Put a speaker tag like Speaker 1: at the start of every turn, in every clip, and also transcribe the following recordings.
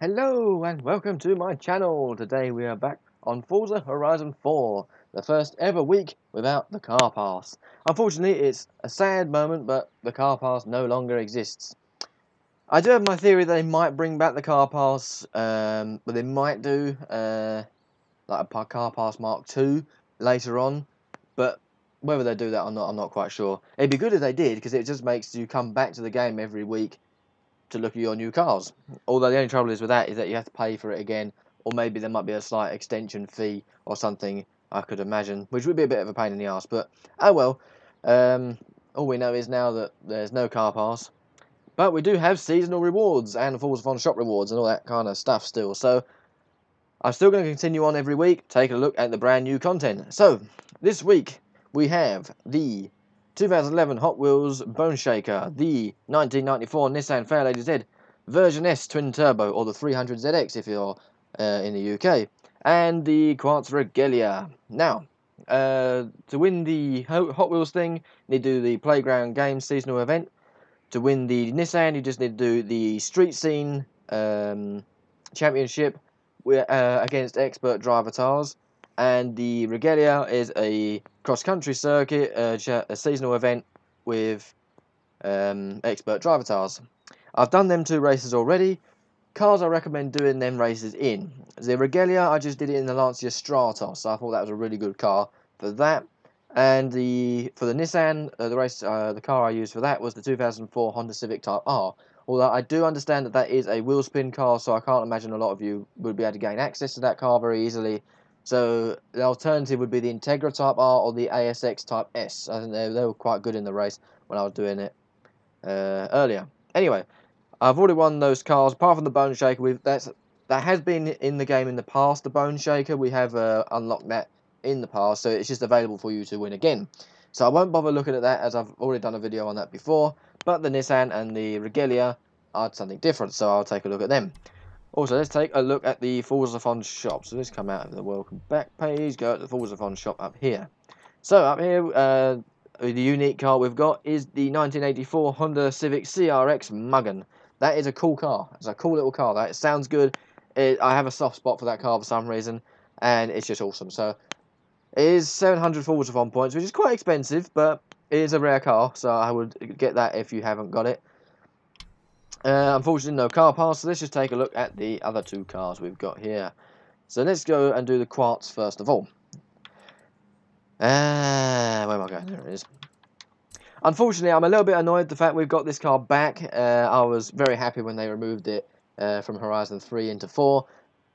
Speaker 1: Hello and welcome to my channel. Today we are back on Forza Horizon 4, the first ever week without the car pass. Unfortunately, it's a sad moment, but the car pass no longer exists. I do have my theory they might bring back the car pass, but they might do like a car pass Mark II later on. But whether they do that or not, I'm not quite sure. It'd be good if they did, because it just makes you come back to the game every week to look at your new cars. Although the only trouble is with that is that you have to pay for it again, or maybe there might be a slight extension fee or something, I could imagine, which would be a bit of a pain in the arse. But oh well. All we know is now that there's no car pass, but we do have seasonal rewards and Forzathon shop rewards and all that kind of stuff still. So I'm still going to continue on every week, take a look at the brand new content. So this week we have the 2011 Hot Wheels Bone Shaker, the 1994 Nissan Fairlady Z Version S Twin Turbo, or the 300ZX if you're in the UK, and the Quartz Regalia. Now, to win the Hot Wheels thing, you need to do the Playground Games seasonal event. To win the Nissan, you just need to do the Street Scene Championship against expert driver tars. And the Regelia is a cross-country circuit, a seasonal event with expert driver tars. I've done them 2 races already. Cars I recommend doing them races in. The Regelia, I just did it in the Lancia Stratos, so I thought that was a really good car for that. And for the Nissan, the car I used for that was the 2004 Honda Civic Type R. Although I do understand that that is a wheel spin car, so I can't imagine a lot of you would be able to gain access to that car very easily. So the alternative would be the Integra Type R or the ASX Type S. I think they were quite good in the race when I was doing it earlier. Anyway, I've already won those cars, apart from the Bone Shaker. That has been in the game in the past, the Bone Shaker. We have unlocked that in the past, so it's just available for you to win again. So I won't bother looking at that, as I've already done a video on that before. But the Nissan and the Regelia are something different, so I'll take a look at them. Also, let's take a look at the Forzathon shop. So let's come out of the welcome back page, go to the Forzathon shop up here. So up here, the unique car we've got is the 1984 Honda Civic CRX Muggin. That is a cool car. It's a cool little car. That sounds good. I have a soft spot for that car for some reason, and it's just awesome. So it is 700 Forzathon points, which is quite expensive, but it is a rare car, so I would get that if you haven't got it. Unfortunately, no car pass, so let's just take a look at the other 2 cars we've got here. So let's go and do the Quartz first of all. Where am I going? There it is. Unfortunately, I'm a little bit annoyed the fact we've got this car back. I was very happy when they removed it from Horizon 3 into 4,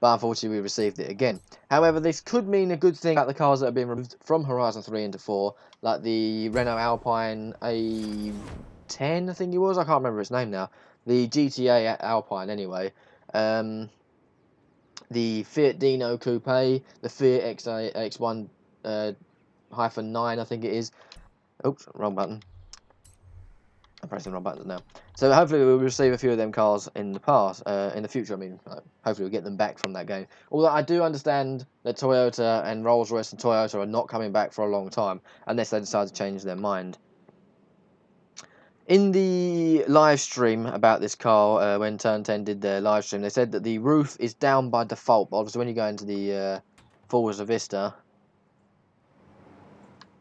Speaker 1: but unfortunately we received it again. However, this could mean a good thing about the cars that have been removed from Horizon 3 into 4, like the Renault Alpine A10, I think it was. I can't remember its name now. The GTA Alpine, anyway. The Fiat Dino Coupe, the Fiat X1 -9, I think it is. Oops, wrong button. I'm pressing the wrong buttons now. So hopefully we'll receive a few of them cars in the future. I mean, hopefully we'll get them back from that game. Although I do understand that Toyota and Rolls-Royce and Toyota are not coming back for a long time, unless they decide to change their mind. In the live stream about this car, when Turn 10 did their live stream, they said that the roof is down by default. But obviously when you go into the Forza Vista,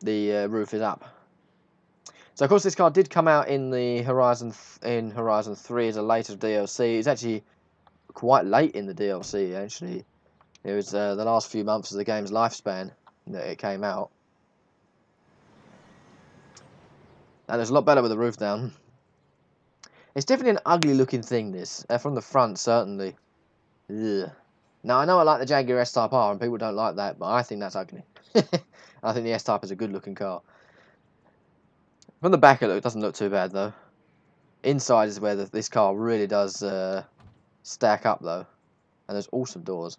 Speaker 1: the roof is up. So of course this car did come out in the Horizon 3 as a later DLC. It's actually quite late in the DLC. Actually, it was the last few months of the game's lifespan that it came out, and it's a lot better with the roof down. It's definitely an ugly looking thing. This from the front certainly. Ugh. Now I know I like the Jaguar S-Type R, and people don't like that, but I think that's ugly. I think the S-Type is a good looking car. From the back it doesn't look too bad though. Inside is where this car really does stack up though, and there's awesome doors.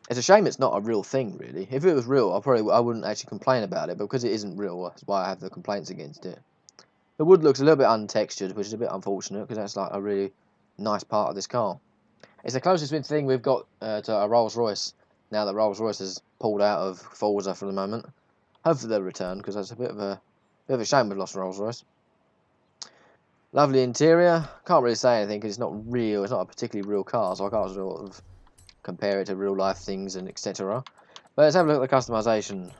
Speaker 1: It's a shame it's not a real thing, really. If it was real, I wouldn't actually complain about it, but because it isn't real, that's why I have the complaints against it. The wood looks a little bit untextured, which is a bit unfortunate, because that's like a really nice part of this car. It's the closest thing we've got to a Rolls-Royce, now that Rolls-Royce has pulled out of Forza for the moment. Hopefully they'll return, because that's a bit of a shame we've lost Rolls-Royce. Lovely interior. Can't really say anything because it's not real. It's not a particularly real car, so I can't sort of compare it to real life things and etc. But let's have a look at the customization.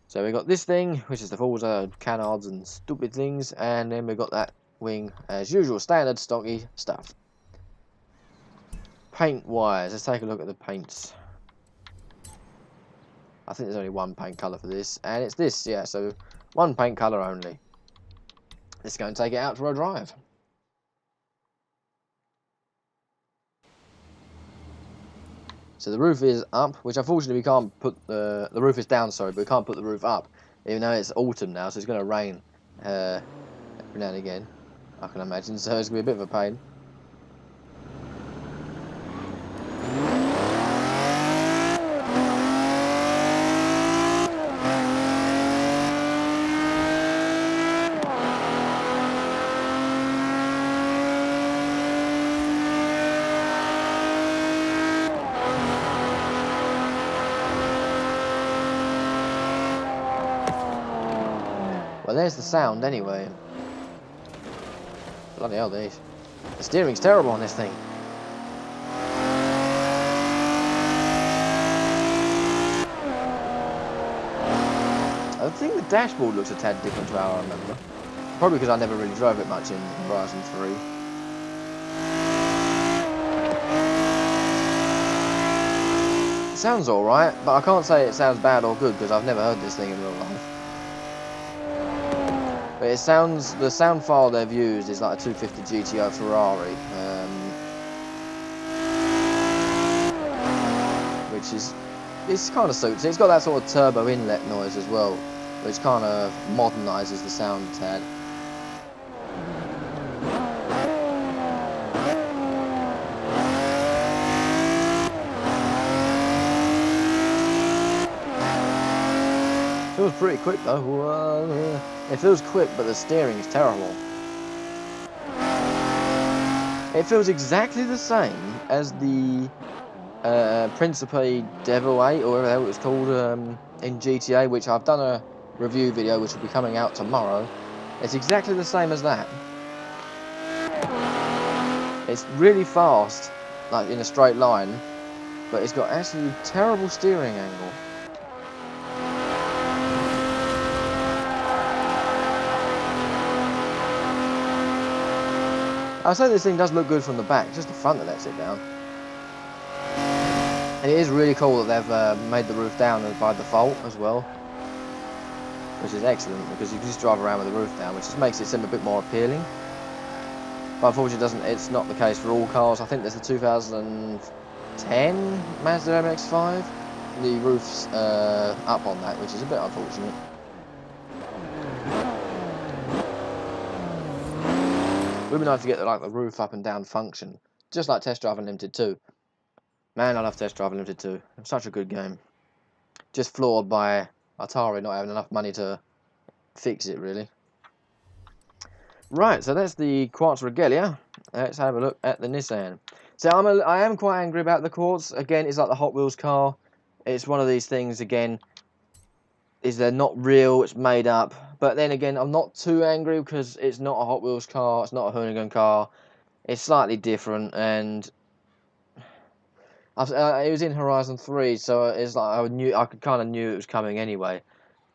Speaker 1: So we got this thing, which is the Forza canards and stupid things, and then we got that wing as usual, standard stocky stuff. Paint wise, let's take a look at the paints. I think there's only one paint colour for this, and it's this, yeah, so one paint colour only. Let's go and take it out for a drive. So the roof is up, which unfortunately we can't put the roof is down, sorry, but we can't put the roof up, even though it's autumn now, so it's going to rain every now and again, I can imagine, so it's going to be a bit of a pain. Well, there's the sound anyway. Bloody hell, the steering's terrible on this thing. I think the dashboard looks a tad different to how I remember. Probably because I never really drove it much in Horizon 3. It sounds alright, but I can't say it sounds bad or good because I've never heard this thing in real life. But it sounds, the sound file they've used is like a 250 GTO Ferrari, which is, it's kind of suits it. It's got that sort of turbo inlet noise as well, which kind of modernises the sound a tad. Feels pretty quick though. It feels quick, but the steering is terrible. It feels exactly the same as the Principe Devil 8, or whatever it was called in GTA, which I've done a review video which will be coming out tomorrow. It's exactly the same as that. It's really fast, like in a straight line, but it's got actually terrible steering angle. I'll say this thing does look good from the back, just the front that lets it down. And it is really cool that they've made the roof down by default as well, which is excellent because you can just drive around with the roof down, which just makes it seem a bit more appealing. But unfortunately, it's not the case for all cars. I think there's the 2010 Mazda MX-5. The roof's up on that, which is a bit unfortunate. It would be nice to get the roof up and down function, just like Test Drive Unlimited 2. Man, I love Test Drive Unlimited 2. It's such a good game. Just flawed by Atari not having enough money to fix it, really. Right, so that's the Quartz Regalia. Let's have a look at the Nissan. So I am quite angry about the Quartz. Again, it's like the Hot Wheels car. It's one of these things, again, is they're not real, it's made up. But then again, I'm not too angry because it's not a Hot Wheels car, it's not a Hoonigan car. It's slightly different, and it was in Horizon 3, so it's like I kind of knew it was coming anyway.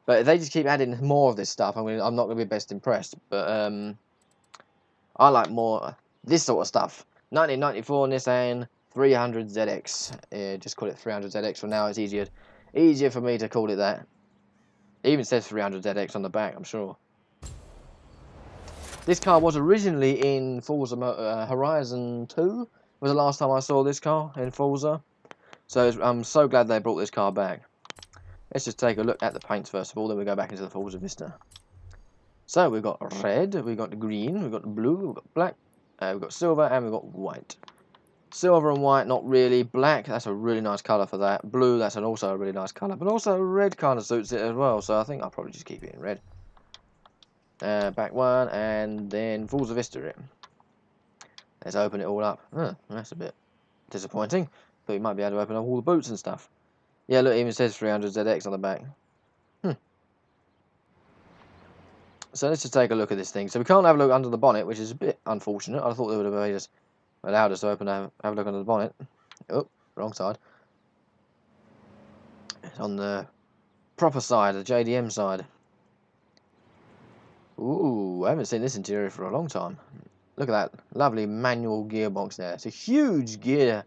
Speaker 1: But if they just keep adding more of this stuff, I'm not going to be best impressed. But I like more this sort of stuff. 1994 Nissan 300ZX. Just call it 300ZX for now. It's easier for me to call it that. It even says 300ZX on the back, I'm sure. This car was originally in Forza Horizon 2. Was the last time I saw this car in Forza. So I'm so glad they brought this car back. Let's just take a look at the paints first of all, then we go back into the Forza Vista. So we've got red, we've got green, we've got blue, we've got black, we've got silver, and we've got white. Silver and white, not really. Black, that's a really nice colour for that. Blue, that's also a really nice colour. But also red kind of suits it as well, so I think I'll probably just keep it in red. Back one, and then Forza Vista it. Let's open it all up. That's a bit disappointing. But we might be able to open up all the boots and stuff. Yeah, look, it even says 300ZX on the back. So let's just take a look at this thing. So we can't have a look under the bonnet, which is a bit unfortunate. I thought they would have allowed us to open have a look under the bonnet. Oh, wrong side. It's on the proper side, the JDM side. Ooh, I haven't seen this interior for a long time. Look at that lovely manual gearbox there. It's a huge gear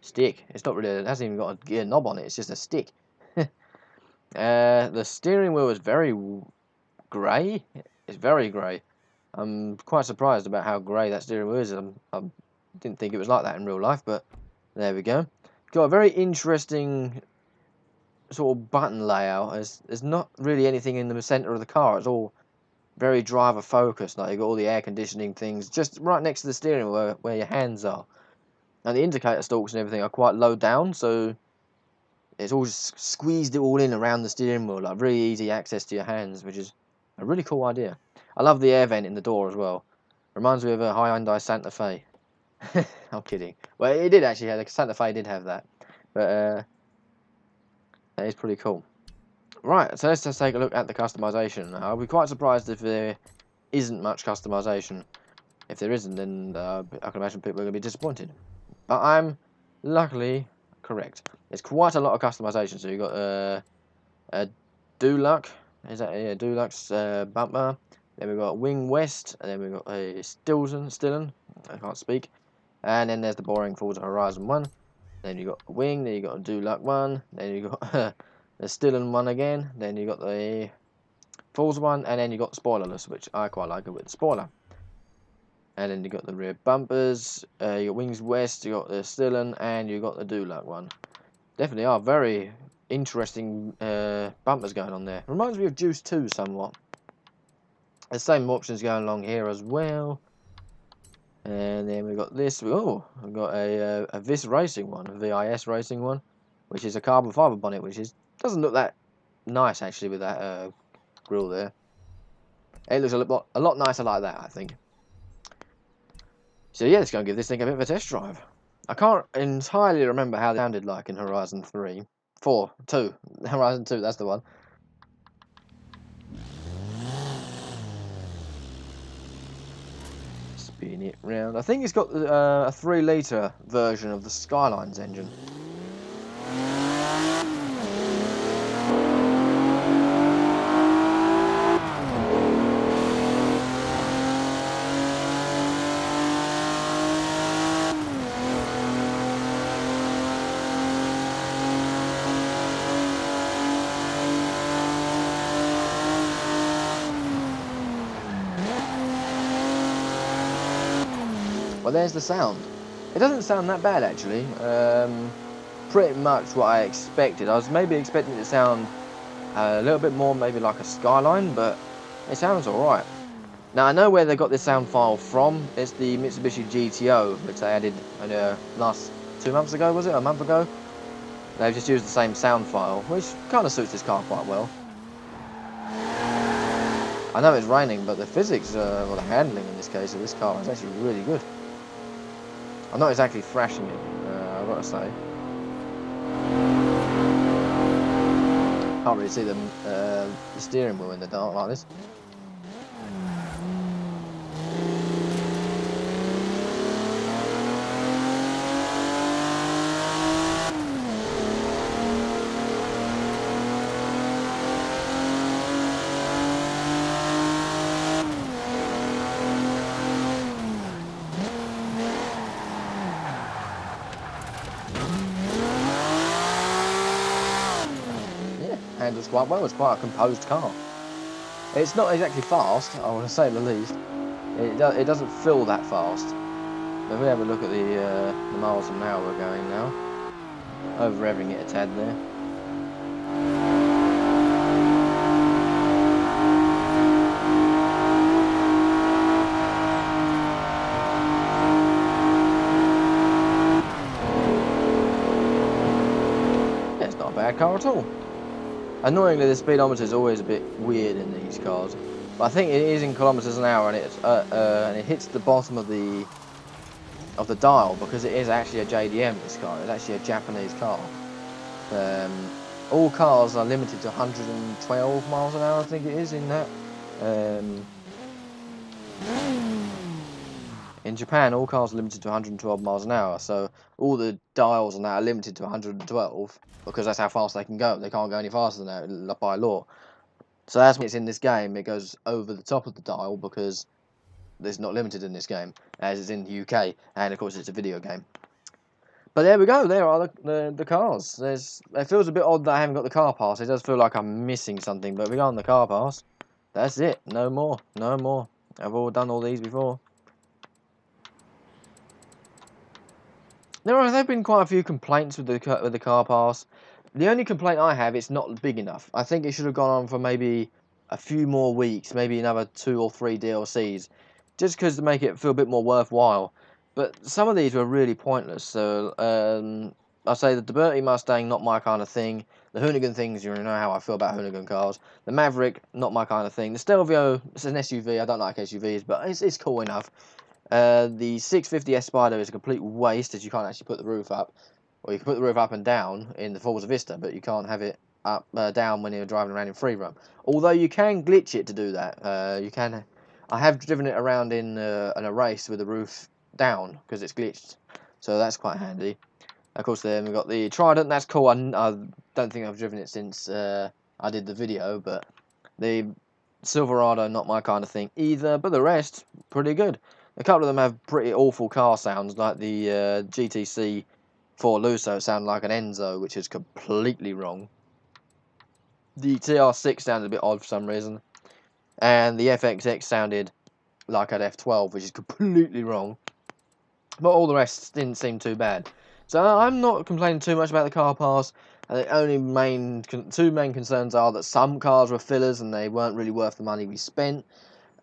Speaker 1: stick. It's not really, it hasn't even got a gear knob on it. It's just a stick. The steering wheel is very grey. It's very grey. I'm quite surprised about how grey that steering wheel is. I didn't think it was like that in real life, but there we go. Got a very interesting sort of button layout. There's not really anything in the centre of the car. It's all very driver focused. Like you've got all the air conditioning things just right next to the steering wheel where your hands are. And the indicator stalks and everything are quite low down, so it's all just squeezed it all in around the steering wheel, like really easy access to your hands, which is a really cool idea. I love the air vent in the door as well. Reminds me of a Hyundai Santa Fe. I'm kidding. Well, it did actually have, the Santa Fe did have that. But that is pretty cool. Right, so let's just take a look at the customization. I'll be quite surprised if there isn't much customization. If there isn't, then I can imagine people are going to be disappointed. But I'm luckily correct. There's quite a lot of customization. So you've got a Dulux, is that a Dulux bumper? Then we've got Wing West, and then we've got a Stillen, I can't speak. And then there's the boring Forza Horizon 1. Then you've got a Wing, then you've got a Dulux 1, then you've got the Stillen 1 again, then you've got the Forza 1, and then you've got spoilerless, which I quite like it with the spoiler. And then you got the rear bumpers, you got Wings West, you got the Stillen, and you got the Dulux 1. Definitely are very interesting bumpers going on there. Reminds me of Juice 2 somewhat. The same options going along here as well. And then we've got this. Oh, we've got a VIS racing one, a VIS racing one, which is a carbon fibre bonnet, which doesn't look that nice actually with that grille there. It looks a lot nicer like that, I think. So yeah, let's go and give this thing a bit of a test drive. I can't entirely remember how it sounded like in Horizon 2. Horizon 2, that's the one. Spin it round. I think it's got a 3-litre version of the Skyline's engine. Well, there's the sound. It doesn't sound that bad, actually. Pretty much what I expected. I was maybe expecting it to sound a little bit more maybe like a Skyline, but it sounds alright. Now, I know where they got this sound file from. It's the Mitsubishi GTO, which they added last 2 months ago, was it? A month ago? They've just used the same sound file, which kind of suits this car quite well. I know it's raining, but the physics, or the handling in this case of this car is actually really good. I'm not exactly thrashing it, I've got to say. Can't really see the steering wheel in the dark like this. Handles quite well. It's quite a composed car. It's not exactly fast, I want to say the least. It doesn't feel that fast. But if we have a look at the miles an hour we're going now, over revving it a tad there. Yeah, it's not a bad car at all. Annoyingly, the speedometer is always a bit weird in these cars, but I think it is in kilometers an hour, and it hits the bottom of the dial because it is actually a JDM. This car is actually a Japanese car. All cars are limited to 112 miles an hour, I think it is in that In Japan, all cars are limited to 112 miles an hour, so all the dials on that are limited to 112 because that's how fast they can go. They can't go any faster than that by law. So that's when it's in this game, it goes over the top of the dial because it's not limited in this game, as it's in the UK, and of course it's a video game. But there we go, there are the cars. It feels a bit odd that I haven't got the car pass. It does feel like I'm missing something, but we got on the car pass. That's it, no more, no more. I've all done all these before. There have been quite a few complaints with the car pass. The only complaint I have, it's not big enough. I think it should have gone on for maybe a few more weeks, maybe another 2 or 3 DLCs, just because to make it feel a bit more worthwhile. But some of these were really pointless. So I say the Liberty Mustang, not my kind of thing. The Hoonigan things, you know how I feel about Hoonigan cars. The Maverick, not my kind of thing. The Stelvio, it's an SUV. I don't like SUVs, but it's cool enough. The 650S Spider is a complete waste, as you can't actually put the roof up. Or you can put the roof up and down in the Forza Vista, but you can't have it up down when you're driving around in free roam. Although you can glitch it to do that. You can. I have driven it around in a race with the roof down because it's glitched, so that's quite handy. Of course, then we've got the Trident. That's cool. I don't think I've driven it since I did the video, but the Silverado, not my kind of thing either. But the rest, pretty good. A couple of them have pretty awful car sounds, like the GTC 4 Lusso sounded like an Enzo, which is completely wrong. The TR6 sounded a bit odd for some reason. And the FXX sounded like an F12, which is completely wrong. But all the rest didn't seem too bad. So I'm not complaining too much about the car pass. The only two main concerns are that some cars were fillers and they weren't really worth the money we spent.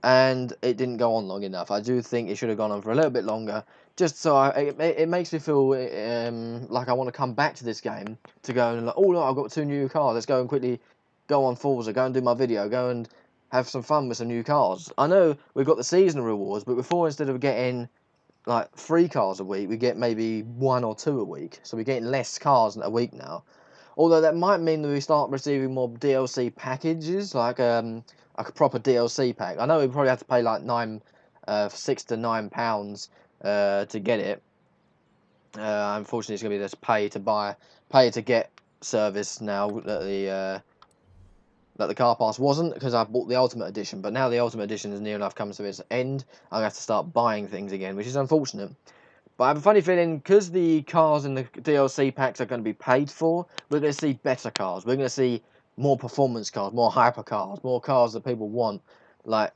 Speaker 1: And it didn't go on long enough. I do think it should have gone on for a little bit longer, just so it makes me feel like I want to come back to this game to go and like, oh look, I've got 2 new cars. Let's go and quickly go on Forza, go and do my video, go and have some fun with some new cars. I know we've got the seasonal rewards, but before, instead of getting like 3 cars a week, we get maybe 1 or 2 a week. So we're getting less cars a week now. Although that might mean that we start receiving more DLC packages, like a proper DLC pack. I know we probably have to pay like £6 to £9 to get it. Unfortunately, it's going to be this pay to get service now that the car pass wasn't, because I bought the Ultimate Edition. But now the Ultimate Edition is near enough comes to its end, I'm going to have to start buying things again, which is unfortunate. But I have a funny feeling, because the cars in the DLC packs are going to be paid for, we're going to see better cars. We're going to see more performance cars, more hyper cars, more cars that people want, like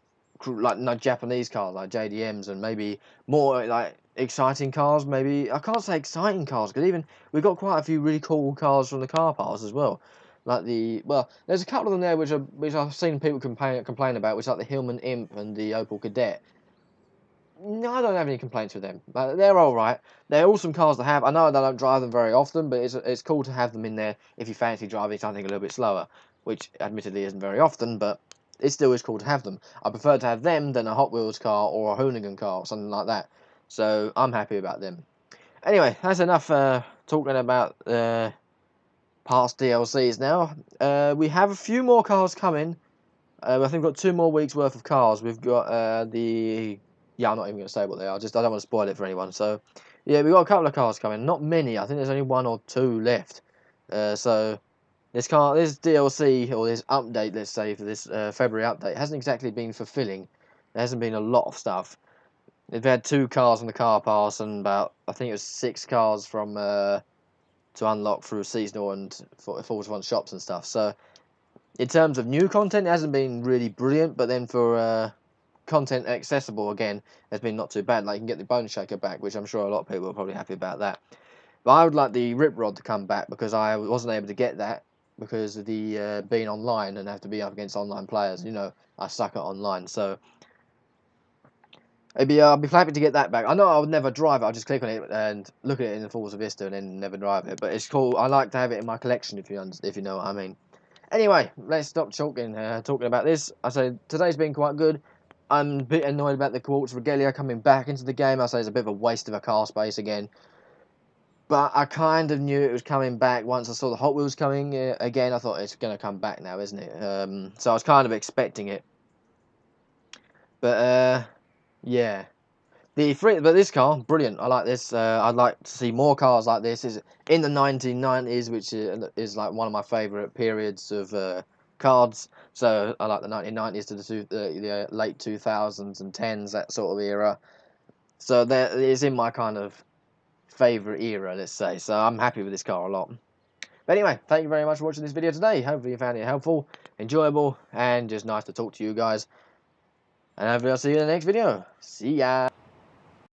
Speaker 1: Japanese cars, like JDMs, and maybe more like exciting cars. Maybe I can't say exciting cars, because even we've got quite a few really cool cars from the car pass as well. Like there's a couple of them there which I've seen people complain about, which are like the Hillman Imp and the Opel Kadett. No, I don't have any complaints with them. They're all right. They're awesome cars to have. I know I don't drive them very often, but it's cool to have them in there if you fancy driving something a little bit slower, which admittedly isn't very often, but it still is cool to have them. I prefer to have them than a Hot Wheels car or a Hoonigan car or something like that. So I'm happy about them. Anyway, that's enough talking about past DLCs now. We have a few more cars coming. I think we've got 2 more weeks worth of cars. We've got yeah, I'm not even going to say what they are. I don't want to spoil it for anyone. So, yeah, we've got a couple of cars coming. Not many. I think there's only 1 or 2 left. So, this DLC, or this update, let's say, for this February update, hasn't exactly been fulfilling. There hasn't been a lot of stuff. They've had 2 cars on the car pass and about, I think it was 6 cars from to unlock through seasonal and Forzathon shops and stuff. So, in terms of new content, it hasn't been really brilliant, but then for content accessible again, has been not too bad. Like you can get the Bone Shaker back, which I'm sure a lot of people are probably happy about that. But I would like the Rip Rod to come back, because I wasn't able to get that because of the being online and have to be up against online players. You know, I suck at online, so I'd be happy to get that back. I know I would never drive it. I'll just click on it and look at it in the Forza Vista and then never drive it. But it's cool. I like to have it in my collection, if you know what I mean. Anyway, let's stop talking about this. I say today's been quite good. I'm a bit annoyed about the Quartz Regalia coming back into the game. I say it's a bit of a waste of a car space again. But I kind of knew it was coming back once I saw the Hot Wheels coming again. I thought it's going to come back now, isn't it? So I was kind of expecting it. But yeah. But this car, brilliant. I like this. I'd like to see more cars like this. Is in the 1990s, which is like one of my favourite periods of cars. So I like the 1990s to the late 2000s and 10s, that sort of era. So that is in my kind of favourite era, let's say. So I'm happy with this car a lot. But anyway, thank you very much for watching this video today. Hopefully you found it helpful, enjoyable, and just nice to talk to you guys. And hopefully I'll see you in the next video. See ya!